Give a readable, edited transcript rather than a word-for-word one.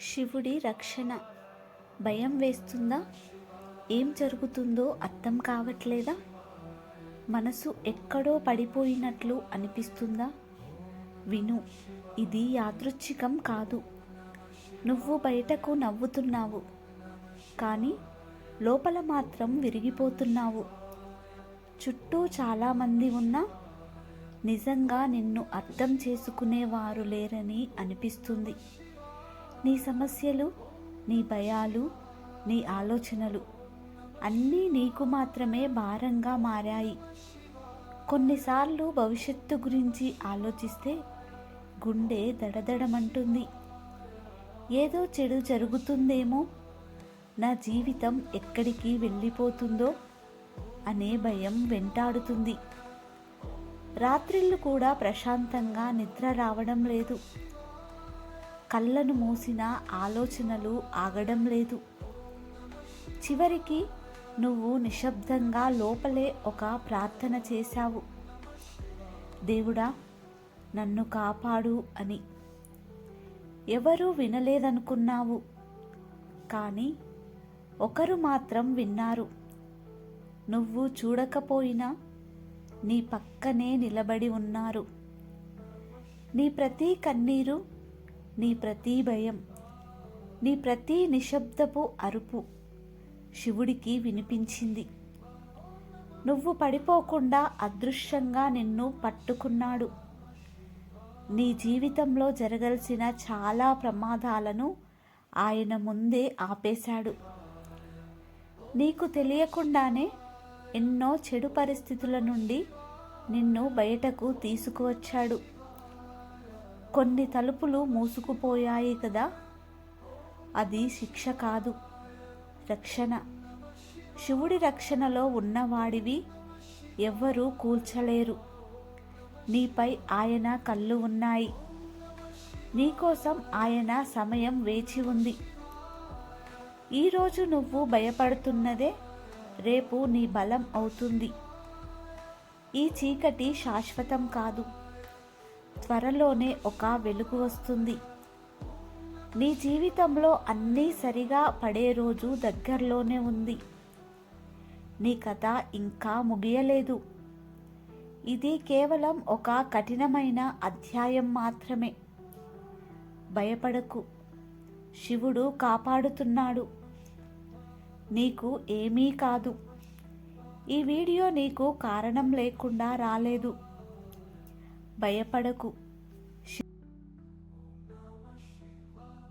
శివుడి రక్షణ భయం వేస్తుందా? ఏం జరుగుతుందో అర్థం కావట్లేదా? మనసు ఎక్కడో పడిపోయినట్లు అనిపిస్తుందా? విను, ఇది యాదృచ్ఛికం కాదు. నువ్వు బయటకు నవ్వుతున్నావు, కానీ లోపల మాత్రం విరిగిపోతున్నావు. చుట్టూ చాలామంది ఉన్నా నిజంగా నిన్ను అర్థం చేసుకునేవారు లేరని అనిపిస్తుంది. నీ సమస్యలు, నీ భయాలు, నీ ఆలోచనలు అన్నీ నీకు మాత్రమే భారంగా మారాయి. కొన్నిసార్లు భవిష్యత్తు గురించి ఆలోచిస్తే గుండె దడదడమంటుంది. ఏదో చెడు జరుగుతుందేమో, నా జీవితం ఎక్కడికి వెళ్ళిపోతుందో అనే భయం వెంటాడుతుంది. రాత్రిళ్ళు కూడా ప్రశాంతంగా నిద్ర రావడం లేదు. కళ్ళను మూసిన ఆలోచనలు ఆగడం లేదు. చివరికి నువ్వు నిశ్శబ్దంగా లోపలే ఒక ప్రార్థన చేశావు, దేవుడా నన్ను కాపాడు అని. ఎవరూ వినలేదనుకున్నావు, కానీ ఒకరు మాత్రం విన్నారు. నువ్వు చూడకపోయినా నీ పక్కనే నిలబడి ఉన్నారు. నీ ప్రతి కన్నీరు, నీ ప్రతి భయం, నీ ప్రతి నిశ్శబ్దపు అరుపు శివుడికి వినిపించింది. నువ్వు పడిపోకుండా అదృశ్యంగా నిన్ను పట్టుకున్నాడు. నీ జీవితంలో జరగాల్సిన చాలా ప్రమాదాలను ఆయన ముందే ఆపేశాడు. నీకు తెలియకుండానే ఎన్నో చెడు పరిస్థితుల నుండి నిన్ను బయటకు తీసుకువచ్చాడు. కొన్ని తలుపులు మూసుకుపోయాయి కదా, అది శిక్ష కాదు, రక్షణ. శివుడి రక్షణలో ఉన్నవాడివి ఎవ్వరూ కూల్చలేరు. నీపై ఆయన కళ్ళు ఉన్నాయి. నీకోసం ఆయన సమయం వేచి ఉంది. ఈరోజు నువ్వు భయపడుతున్నదే రేపు నీ బలం అవుతుంది. ఈ చీకటి శాశ్వతం కాదు, త్వరలోనే ఒక వెలుగు వస్తుంది. నీ జీవితంలో అన్నీ సరిగా పడే రోజు దగ్గరలోనే ఉంది. నీ కథ ఇంకా ముగియలేదు. ఇది కేవలం ఒక కఠినమైన అధ్యాయం మాత్రమే. భయపడకు, శివుడు కాపాడుతున్నాడు. నీకు ఏమీ కాదు. ఈ వీడియో నీకు కారణం లేకుండా రాలేదు. భయపడకు,